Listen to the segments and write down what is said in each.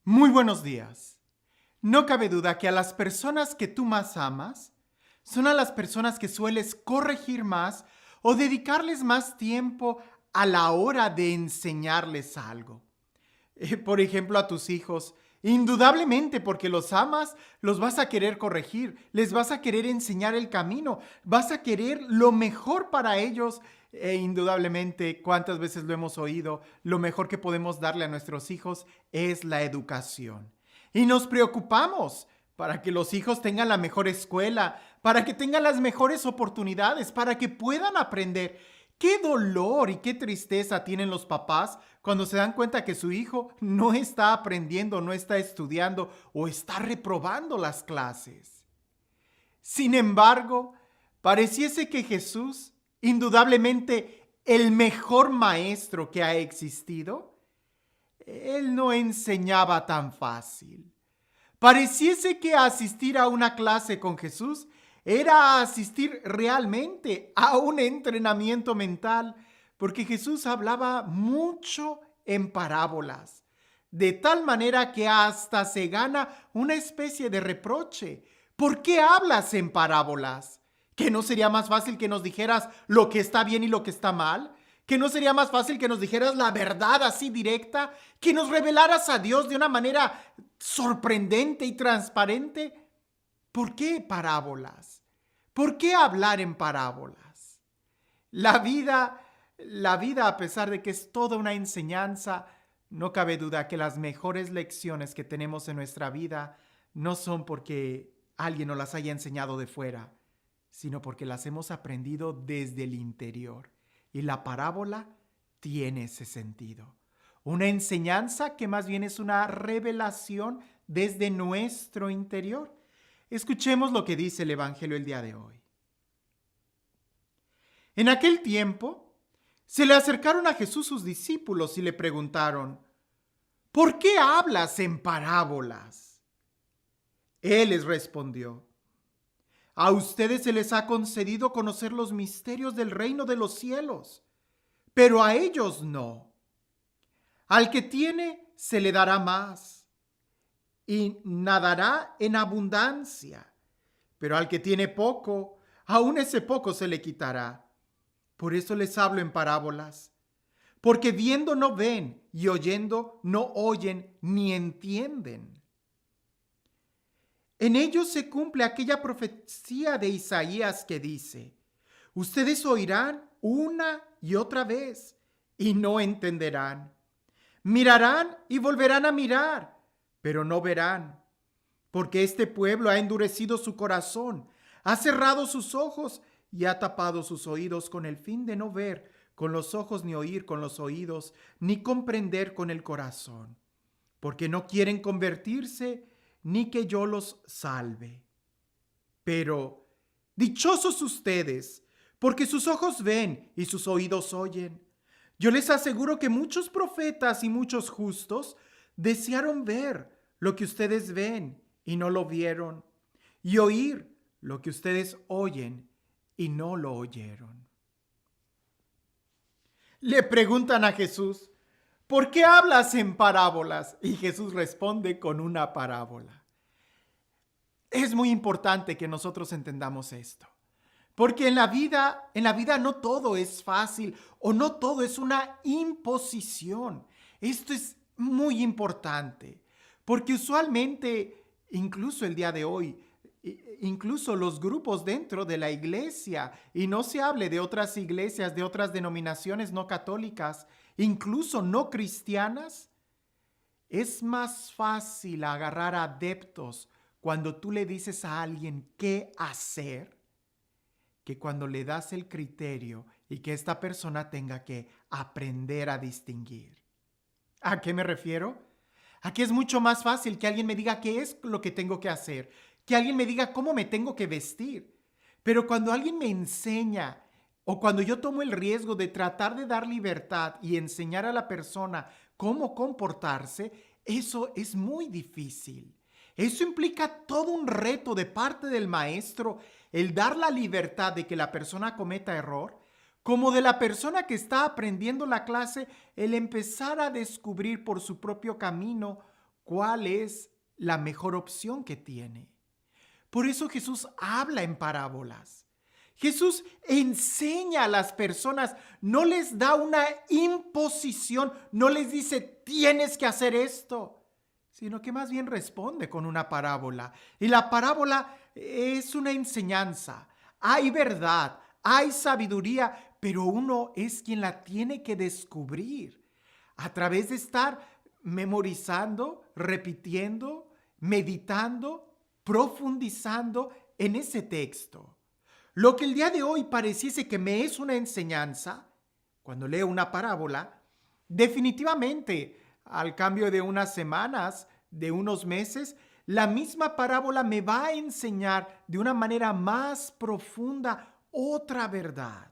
Muy buenos días. No cabe duda que a las personas que tú más amas son a las personas que sueles corregir más o dedicarles más tiempo a la hora de enseñarles algo. Por ejemplo, a tus hijos. Indudablemente, porque los amas, los vas a querer corregir, les vas a querer enseñar el camino, vas a querer lo mejor para ellos. E indudablemente, cuántas veces lo hemos oído, lo mejor que podemos darle a nuestros hijos es la educación. Y nos preocupamos para que los hijos tengan la mejor escuela, para que tengan las mejores oportunidades, para que puedan aprender. Qué dolor y qué tristeza tienen los papás cuando se dan cuenta que su hijo no está aprendiendo, no está estudiando o está reprobando las clases. Sin embargo, pareciese que Jesús, indudablemente el mejor maestro que ha existido, él no enseñaba tan fácil. Pareciese que asistir a una clase con Jesús era asistir realmente a un entrenamiento mental, porque Jesús hablaba mucho en parábolas, de tal manera que hasta se gana una especie de reproche. ¿Por qué hablas en parábolas? ¿Que no sería más fácil que nos dijeras lo que está bien y lo que está mal? ¿Que no sería más fácil que nos dijeras la verdad así directa? ¿Que nos revelaras a Dios de una manera sorprendente y transparente? ¿Por qué parábolas? ¿Por qué hablar en parábolas? La vida, la vida, a pesar de que es toda una enseñanza, no cabe duda que las mejores lecciones que tenemos en nuestra vida no son porque alguien nos las haya enseñado de fuera, sino porque las hemos aprendido desde el interior. Y la parábola tiene ese sentido. Una enseñanza que más bien es una revelación desde nuestro interior. Escuchemos lo que dice el Evangelio el día de hoy. En aquel tiempo, se le acercaron a Jesús sus discípulos y le preguntaron: ¿por qué hablas en parábolas? Él les respondió: a ustedes se les ha concedido conocer los misterios del reino de los cielos, pero a ellos no. Al que tiene, se le dará más y nadará en abundancia, pero al que tiene poco, aún ese poco se le quitará. Por eso les hablo en parábolas, porque viendo no ven y oyendo no oyen ni entienden. En ellos se cumple aquella profecía de Isaías que dice: ustedes oirán una y otra vez y no entenderán. Mirarán y volverán a mirar, pero no verán, porque este pueblo ha endurecido su corazón, ha cerrado sus ojos y ha tapado sus oídos con el fin de no ver con los ojos, ni oír con los oídos, ni comprender con el corazón, porque no quieren convertirse ni que yo los salve. Pero dichosos ustedes, porque sus ojos ven y sus oídos oyen. Yo les aseguro que muchos profetas y muchos justos desearon ver lo que ustedes ven y no lo vieron, y oír lo que ustedes oyen y no lo oyeron. Le preguntan a Jesús: ¿por qué hablas en parábolas? Y Jesús responde con una parábola. Es muy importante que nosotros entendamos esto. Porque en la vida no todo es fácil o no todo es una imposición. Esto es muy importante, porque usualmente, incluso el día de hoy, incluso los grupos dentro de la iglesia, y no se hable de otras iglesias, de otras denominaciones no católicas, incluso no cristianas, es más fácil agarrar adeptos cuando tú le dices a alguien qué hacer, que cuando le das el criterio y que esta persona tenga que aprender a distinguir. ¿A qué me refiero? A que es mucho más fácil que alguien me diga qué es lo que tengo que hacer, que alguien me diga cómo me tengo que vestir. Pero cuando alguien me enseña o cuando yo tomo el riesgo de tratar de dar libertad y enseñar a la persona cómo comportarse, eso es muy difícil. Eso implica todo un reto de parte del maestro, el dar la libertad de que la persona cometa error, como de la persona que está aprendiendo la clase, el empezar a descubrir por su propio camino cuál es la mejor opción que tiene. Por eso Jesús habla en parábolas. Jesús enseña a las personas, no les da una imposición, no les dice tienes que hacer esto, sino que más bien responde con una parábola. Y la parábola es una enseñanza. Hay verdad, hay sabiduría, pero uno es quien la tiene que descubrir a través de estar memorizando, repitiendo, meditando, profundizando en ese texto. Lo que el día de hoy pareciese que me es una enseñanza, cuando leo una parábola, definitivamente al cambio de unas semanas, de unos meses, la misma parábola me va a enseñar de una manera más profunda otra verdad.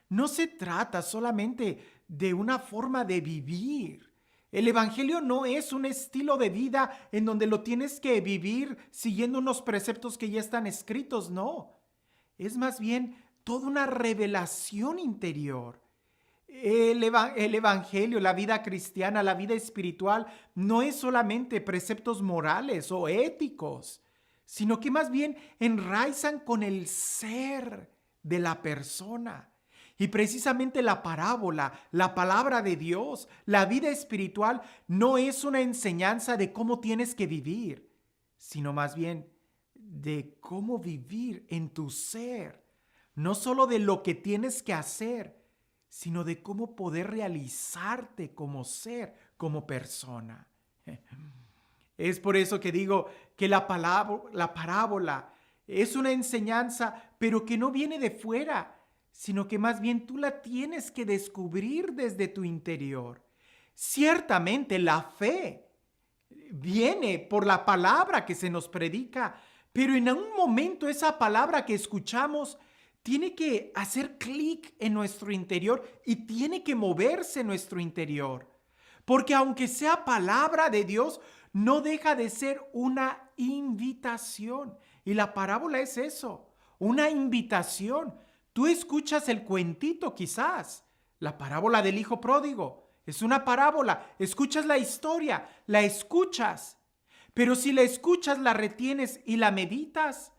No se trata solamente de una forma de vivir. El evangelio no es un estilo de vida en donde lo tienes que vivir siguiendo unos preceptos que ya están escritos, no. Es más bien toda una revelación interior. El evangelio, la vida cristiana, la vida espiritual, no es solamente preceptos morales o éticos, sino que más bien enraizan con el ser de la persona. Y precisamente la parábola, la palabra de Dios, la vida espiritual, no es una enseñanza de cómo tienes que vivir, sino más bien de cómo vivir en tu ser. No solo de lo que tienes que hacer, sino de cómo poder realizarte como ser, como persona. Es por eso que digo que la parábola es una enseñanza, pero que no viene de fuera, sino que más bien tú la tienes que descubrir desde tu interior. Ciertamente la fe viene por la palabra que se nos predica, pero en un momento esa palabra que escuchamos tiene que hacer clic en nuestro interior y tiene que moverse en nuestro interior. Porque aunque sea palabra de Dios, no deja de ser una invitación. Y la parábola es eso, una invitación. Tú escuchas el cuentito quizás, la parábola del hijo pródigo. Es una parábola, escuchas la historia, la escuchas. Pero si la escuchas, la retienes y la meditas,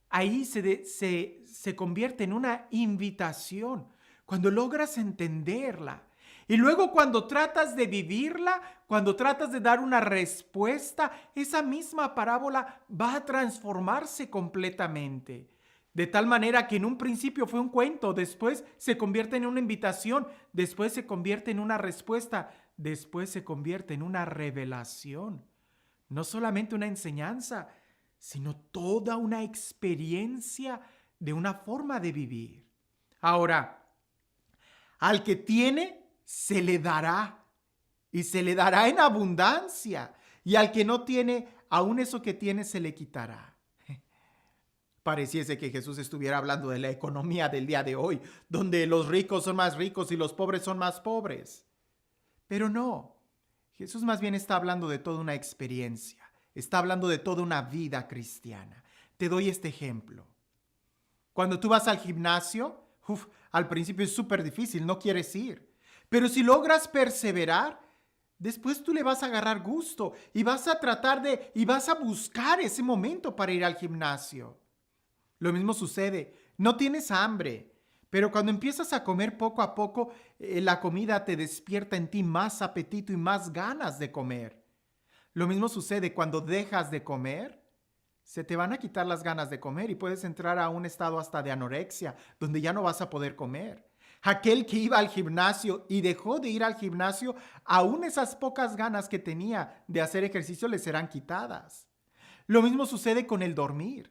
ahí se convierte en una invitación, cuando logras entenderla. Y luego cuando tratas de vivirla, cuando tratas de dar una respuesta, esa misma parábola va a transformarse completamente. De tal manera que en un principio fue un cuento, después se convierte en una invitación, después se convierte en una respuesta, después se convierte en una revelación. No solamente una enseñanza, sino toda una experiencia de una forma de vivir. Ahora, al que tiene, se le dará, y se le dará en abundancia, y al que no tiene, aún eso que tiene se le quitará. Pareciese que Jesús estuviera hablando de la economía del día de hoy, donde los ricos son más ricos y los pobres son más pobres. Pero no, Jesús más bien está hablando de toda una experiencia. Está hablando de toda una vida cristiana. Te doy este ejemplo. Cuando tú vas al gimnasio, al principio es súper difícil, no quieres ir. Pero si logras perseverar, después tú le vas a agarrar gusto y vas a y vas a buscar ese momento para ir al gimnasio. Lo mismo sucede, no tienes hambre, pero cuando empiezas a comer poco a poco, la comida te despierta en ti más apetito y más ganas de comer. Lo mismo sucede cuando dejas de comer, se te van a quitar las ganas de comer y puedes entrar a un estado hasta de anorexia, donde ya no vas a poder comer. Aquel que iba al gimnasio y dejó de ir al gimnasio, aún esas pocas ganas que tenía de hacer ejercicio le serán quitadas. Lo mismo sucede con el dormir.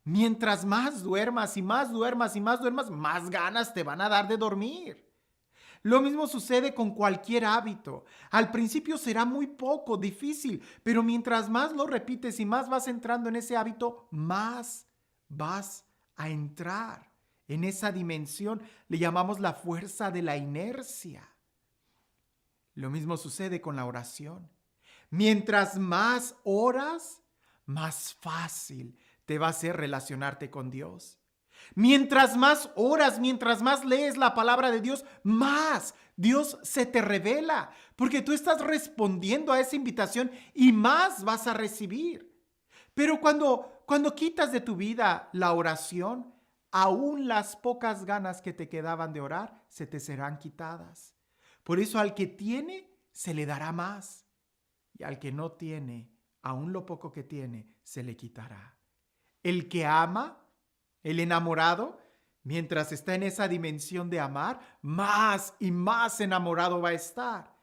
Mientras más duermas y más duermas y más duermas, más ganas te van a dar de dormir. Lo mismo sucede con cualquier hábito. Al principio será muy poco, difícil, pero mientras más lo repites y más vas entrando en ese hábito, más vas a entrar en esa dimensión. Le llamamos la fuerza de la inercia. Lo mismo sucede con la oración. Mientras más oras, más fácil te va a hacer relacionarte con Dios. Mientras más oras, mientras más lees la palabra de Dios, más Dios se te revela, porque tú estás respondiendo a esa invitación y más vas a recibir. Pero cuando quitas de tu vida la oración, aún las pocas ganas que te quedaban de orar se te serán quitadas. Por eso al que tiene, se le dará más. Y al que no tiene, aún lo poco que tiene, se le quitará. El que ama, el enamorado, mientras está en esa dimensión de amar, más y más enamorado va a estar.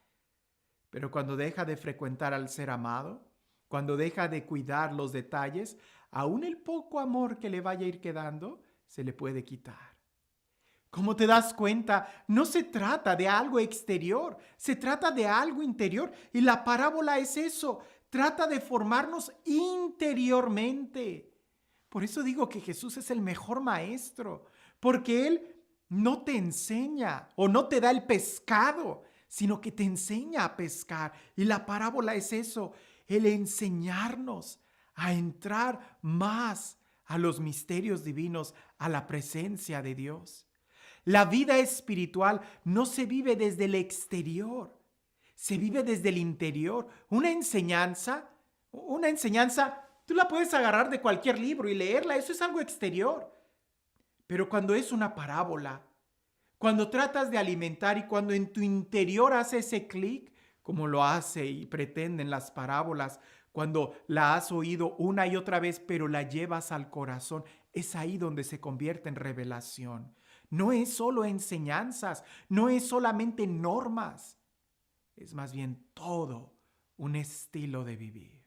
Pero cuando deja de frecuentar al ser amado, cuando deja de cuidar los detalles, aún el poco amor que le vaya a ir quedando, se le puede quitar. Como te das cuenta, no se trata de algo exterior, se trata de algo interior. Y la parábola es eso, trata de formarnos interiormente. Por eso digo que Jesús es el mejor maestro, porque Él no te enseña o no te da el pescado, sino que te enseña a pescar. Y la parábola es eso, el enseñarnos a entrar más a los misterios divinos, a la presencia de Dios. La vida espiritual no se vive desde el exterior, se vive desde el interior. Una enseñanza, tú la puedes agarrar de cualquier libro y leerla, eso es algo exterior. Pero cuando es una parábola, cuando tratas de alimentar y cuando en tu interior hace ese clic, como lo hace y pretenden las parábolas, cuando la has oído una y otra vez, pero la llevas al corazón, es ahí donde se convierte en revelación. No es solo enseñanzas, no es solamente normas, es más bien todo un estilo de vivir.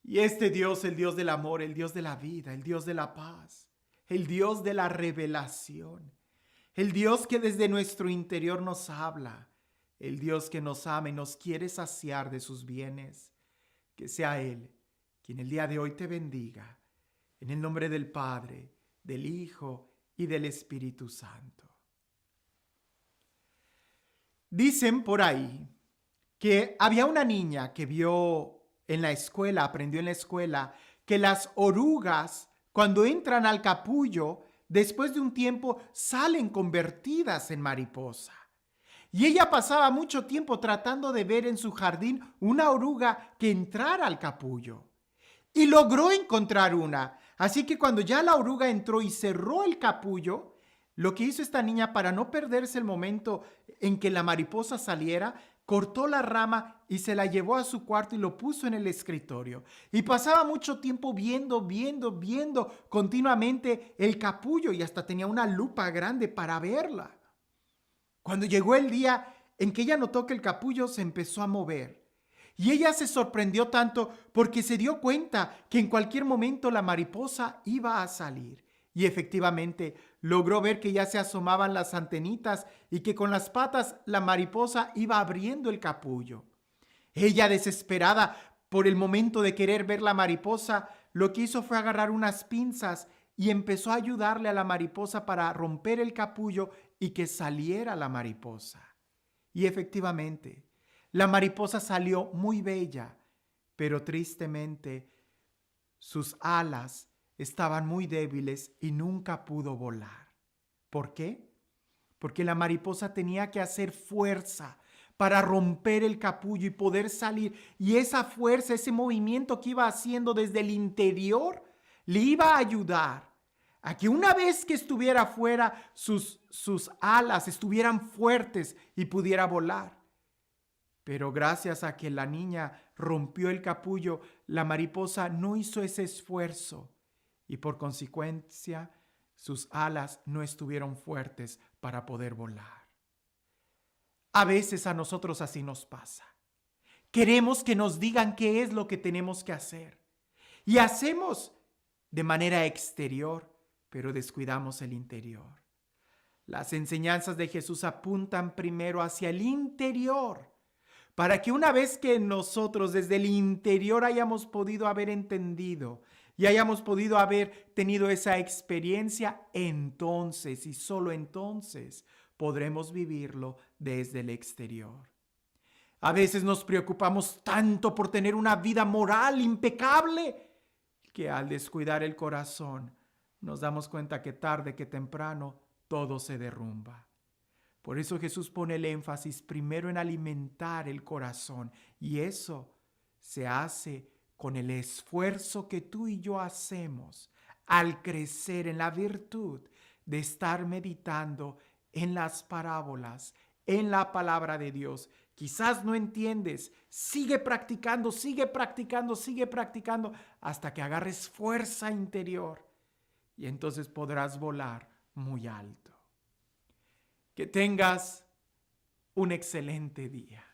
Y este Dios, el Dios del amor, el Dios de la vida, el Dios de la paz, el Dios de la revelación, el Dios que desde nuestro interior nos habla, el Dios que nos ama y nos quiere saciar de sus bienes, que sea Él quien el día de hoy te bendiga, en el nombre del Padre, del Hijo y del Espíritu Santo. Dicen por ahí que había una niña que vio en la escuela, aprendió en la escuela, que las orugas, cuando entran al capullo, después de un tiempo salen convertidas en mariposa. Y ella pasaba mucho tiempo tratando de ver en su jardín una oruga que entrara al capullo. Y logró encontrar una. Así que cuando ya la oruga entró y cerró el capullo, lo que hizo esta niña para no perderse el momento en que la mariposa saliera, cortó la rama y se la llevó a su cuarto y lo puso en el escritorio. Y pasaba mucho tiempo viendo continuamente el capullo y hasta tenía una lupa grande para verla. Cuando llegó el día en que ella notó que el capullo se empezó a mover, y ella se sorprendió tanto porque se dio cuenta que en cualquier momento la mariposa iba a salir. Y efectivamente logró ver que ya se asomaban las antenitas y que con las patas la mariposa iba abriendo el capullo. Ella, desesperada por el momento de querer ver la mariposa, lo que hizo fue agarrar unas pinzas y empezó a ayudarle a la mariposa para romper el capullo y que saliera la mariposa. Y efectivamente, la mariposa salió muy bella, pero tristemente sus alas estaban muy débiles y nunca pudo volar. ¿Por qué? Porque la mariposa tenía que hacer fuerza para romper el capullo y poder salir. Y esa fuerza, ese movimiento que iba haciendo desde el interior, le iba a ayudar a que una vez que estuviera afuera, sus alas estuvieran fuertes y pudiera volar. Pero gracias a que la niña rompió el capullo, la mariposa no hizo ese esfuerzo y por consecuencia sus alas no estuvieron fuertes para poder volar. A veces a nosotros así nos pasa. Queremos que nos digan qué es lo que tenemos que hacer y hacemos de manera exterior, pero descuidamos el interior. Las enseñanzas de Jesús apuntan primero hacia el interior, para que una vez que nosotros desde el interior hayamos podido haber entendido y hayamos podido haber tenido esa experiencia, entonces y solo entonces podremos vivirlo desde el exterior. A veces nos preocupamos tanto por tener una vida moral impecable que al descuidar el corazón, nos damos cuenta que tarde que temprano todo se derrumba. Por eso Jesús pone el énfasis primero en alimentar el corazón, y eso se hace con el esfuerzo que tú y yo hacemos al crecer en la virtud de estar meditando en las parábolas, en la palabra de Dios. Quizás no entiendes, sigue practicando, sigue practicando, sigue practicando hasta que agarres fuerza interior y entonces podrás volar muy alto. Que tengas un excelente día.